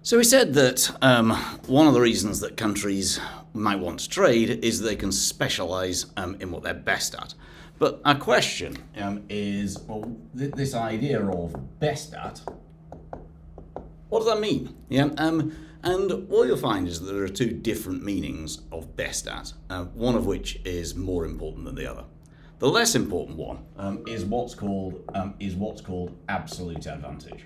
So we said that one of the reasons that countries might want to trade is they can specialise in what they're best at. But our question is, well, this idea of best at, what does that mean? Yeah, and what you'll find is that there are two different meanings of best at, one of which is more important than the other. The less important one is what's called absolute advantage.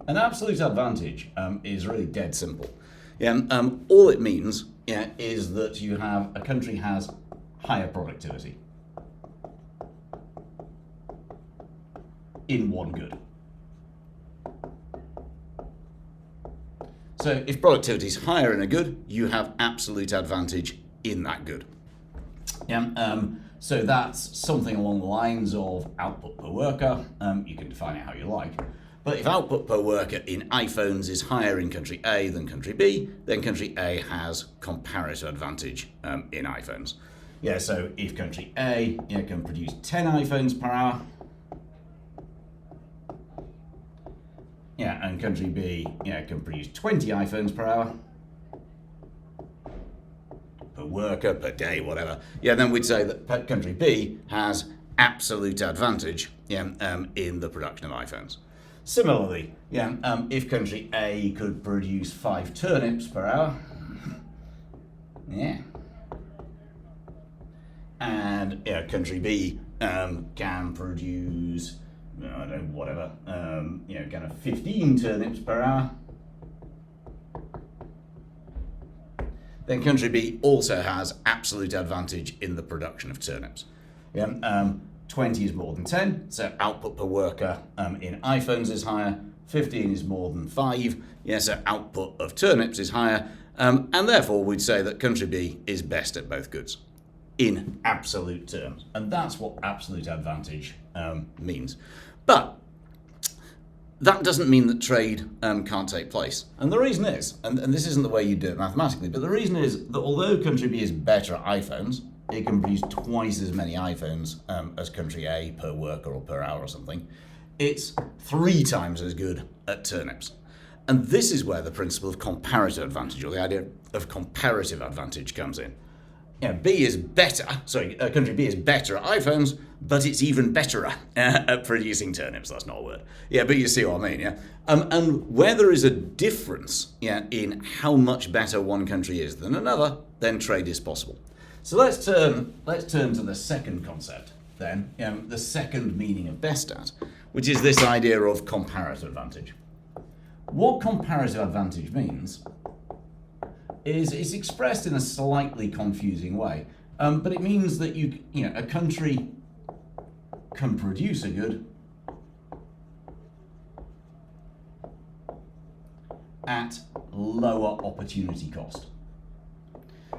An absolute advantage is really dead simple. Yeah, all it means is that a country has higher productivity in one good. So if productivity is higher in a good, you have absolute advantage in that good. Yeah, so that's something along the lines of output per worker. You can define it how you like. But if output per worker in iPhones is higher in country A than country B, then country A has comparative advantage in iPhones. Yeah, so if country A can produce 10 iPhones per hour, and country B can produce 20 iPhones per hour, per worker, per day, whatever, then we'd say that country B has absolute advantage in the production of iPhones. Similarly, if country A could produce 5 turnips per hour, and country B can produce, kind of 15 turnips per hour, then country B also has absolute advantage in the production of turnips. 20 is more than 10, so output per worker in iPhones is higher. 15 is more than 5, so output of turnips is higher, and therefore we'd say that country B is best at both goods in absolute terms, and that's what absolute advantage means. But that doesn't mean that trade can't take place, and the reason is, and this isn't the way you do it mathematically, but the reason is that although country B is better at iPhones, it can produce twice as many iPhones as country A per worker or per hour or something, it's 3 times as good at turnips. And this is where the principle of comparative advantage, or the idea of comparative advantage, comes in. Country B is better at iPhones, but it's even better at producing turnips. That's not a word. But you see what I mean, and where there is a difference in how much better one country is than another, then trade is possible. So let's turn to the second concept then, the second meaning of best at, which is this idea of comparative advantage. What comparative advantage means is it's expressed in a slightly confusing way, but it means that a country can produce a good at lower opportunity cost.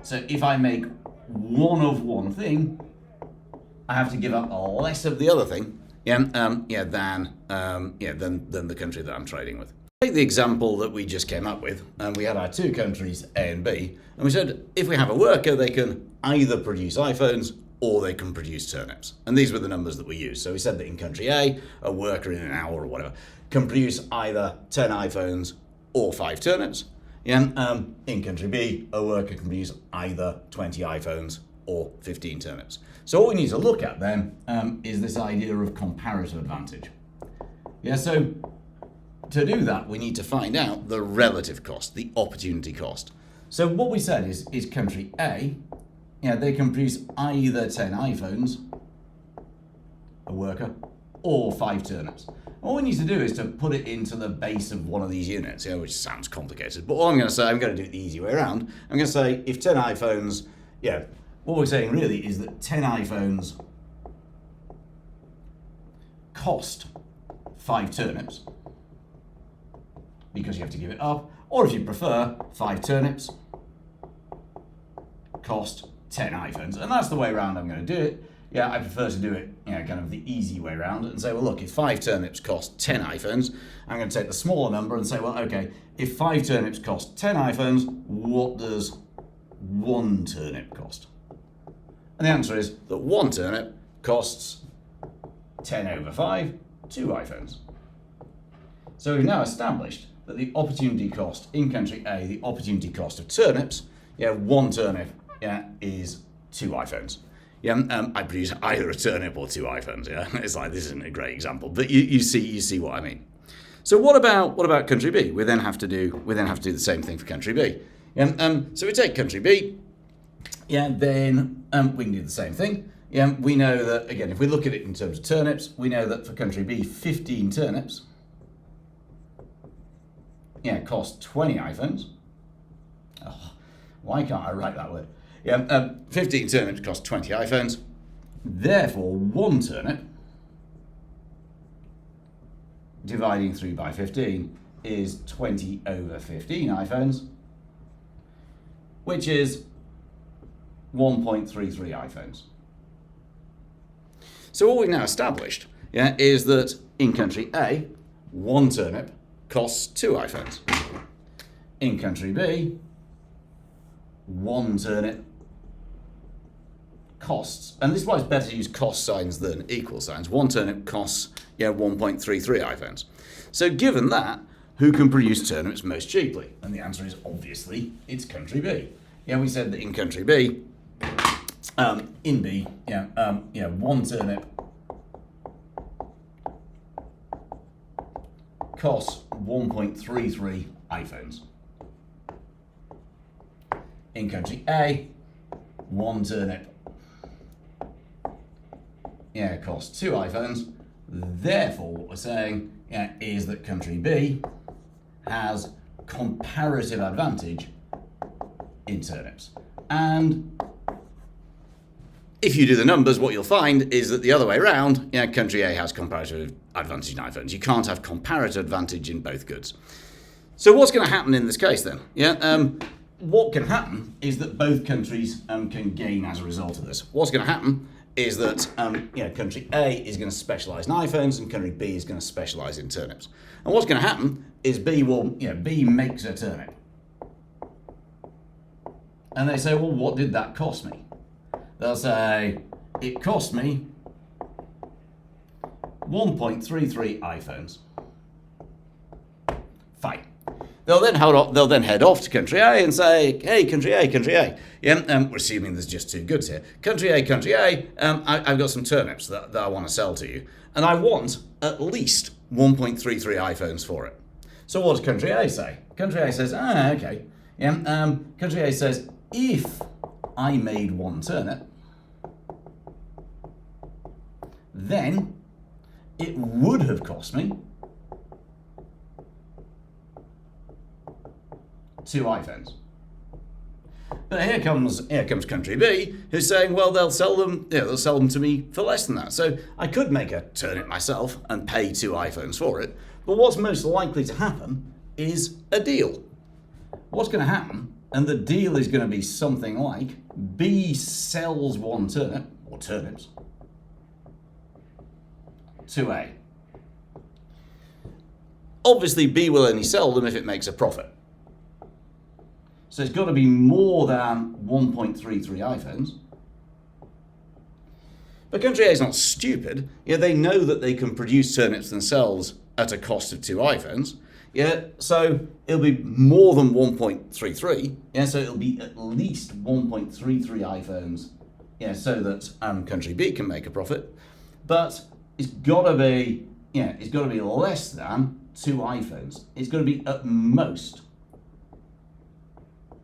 So if I make one of one thing, I have to give up less of the other thing, than the country that I'm trading with. Take the example that we just came up with, and we had our two countries A and B, and we said if we have a worker, they can either produce iPhones or they can produce turnips, and these were the numbers that we used. So we said that in country A, a worker in an hour or whatever can produce either 10 iPhones or 5 turnips. In country B, a worker can produce either 20 iPhones or 15 turnips. So what we need to look at then is this idea of comparative advantage. So to do that, we need to find out the relative cost, the opportunity cost. So what we said is country A, they can produce either 10 iPhones, a worker, or 5 turnips. All we need to do is to put it into the base of one of these units, which sounds complicated. But what I'm going to say, I'm going to do it the easy way around. I'm going to say if 10 iPhones, what we're saying really is that 10 iPhones cost 5 turnips, because you have to give it up, or if you prefer, 5 turnips cost 10 iPhones. And that's the way around I'm going to do it. I prefer to do it, kind of the easy way around and say, well, look, if 5 turnips cost 10 iPhones, I'm going to take the smaller number and say, well, okay, if 5 turnips cost 10 iPhones, what does 1 turnip cost? And the answer is that 1 turnip costs 10 over 5, 2 iPhones. So we've now established that the opportunity cost in country A, the opportunity cost of turnips, one turnip is 2 iPhones. I produce either a turnip or 2 iPhones. It's like, this isn't a great example, but you see what I mean. So what about country B? We then have to do the same thing for country B. So we take country B. Then we can do the same thing. We know that, again, if we look at it in terms of turnips, we know that for country B, 15 turnips cost 20 iPhones. Oh, why can't I write that word? 15 turnips cost 20 iPhones. Therefore, 1 turnip dividing through by 15 is 20 over 15 iPhones, which is 1.33 iPhones. So what we've now established is that in country A, 1 turnip costs 2 iPhones. In country B, 1 turnip costs, and this is why it's better to use cost signs than equal signs, 1 turnip costs 1.33 iPhones. So given that, who can produce turnips most cheaply? And the answer is obviously it's country B. We said that in country B, in B, 1 turnip costs 1.33 iPhones. In country A, 1 turnip costs 2 iPhones. Therefore, what we're saying is that country B has comparative advantage in turnips. And if you do the numbers, what you'll find is that the other way around, country A has comparative advantage in iPhones. You can't have comparative advantage in both goods. So what's going to happen in this case then? What can happen is that both countries can gain as a result of this. What's going to happen is that country A is going to specialise in iPhones and country B is going to specialise in turnips. And what's going to happen is B makes a turnip. And they say, well, what did that cost me? They'll say, it cost me 1.33 iPhones. Fine. They'll then head off to country A and say, hey, country A. We're assuming there's just 2 goods here. Country A, I've got some turnips that I want to sell to you. And I want at least 1.33 iPhones for it. So what does country A say? Country A says, okay. Country A says, if I made 1 turnip, then it would have cost me 2 iPhones. But here comes country B, who's saying, well, they'll sell them to me for less than that. So I could make a turnip myself and pay 2 iPhones for it. But what's most likely to happen is a deal. What's going to happen, and the deal is going to be something like B sells 1 turnip, or turnips, to A. Obviously, B will only sell them if it makes a profit. So it's got to be more than 1.33 iPhones. But country A is not stupid. They know that they can produce turnips themselves at a cost of 2 iPhones. So it'll be more than 1.33. So it'll be at least 1.33 iPhones. So that country B can make a profit. But it's got to be less than 2 iPhones. It's got to be at most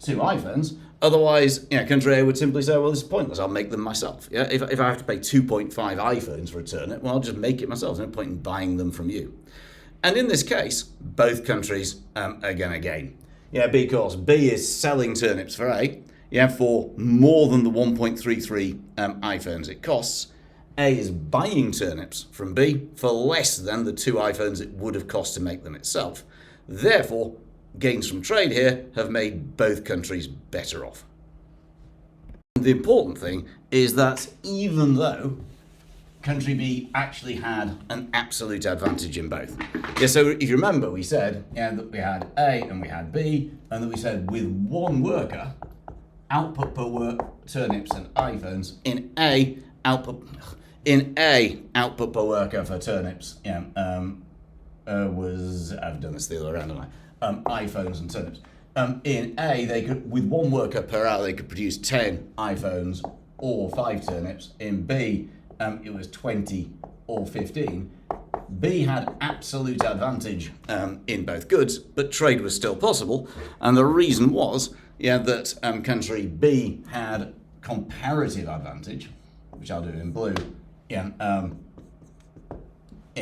2 iPhones. Otherwise, country A would simply say, well, this is pointless. I'll make them myself. If I have to pay 2.5 iPhones for a turnip, well, I'll just make it myself. There's no point in buying them from you. And in this case, both countries are going to gain. Because B is selling turnips for A, for more than the 1.33 iPhones it costs. A is buying turnips from B for less than the 2 iPhones it would have cost to make them itself. Therefore, gains from trade here have made both countries better off. The important thing is that even though country B actually had an absolute advantage in both. So if you remember, we said that we had A and we had B, and that we said with 1 worker, output per work, turnips and iPhones, in A, output per worker for turnips I've done this the other way around, haven't I? iPhones and turnips. In A, they could, with one worker per hour, they could produce 10 iPhones or 5 turnips. In B, it was 20 or 15. B had absolute advantage in both goods, but trade was still possible. And the reason was, that country B had comparative advantage, which I'll do in blue, in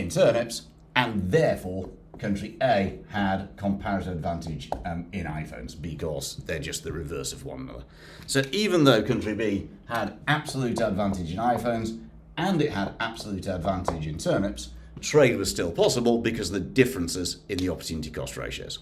turnips, and therefore country A had comparative advantage in iPhones because they're just the reverse of one another. So even though country B had absolute advantage in iPhones and it had absolute advantage in turnips, trade was still possible because of the differences in the opportunity cost ratios.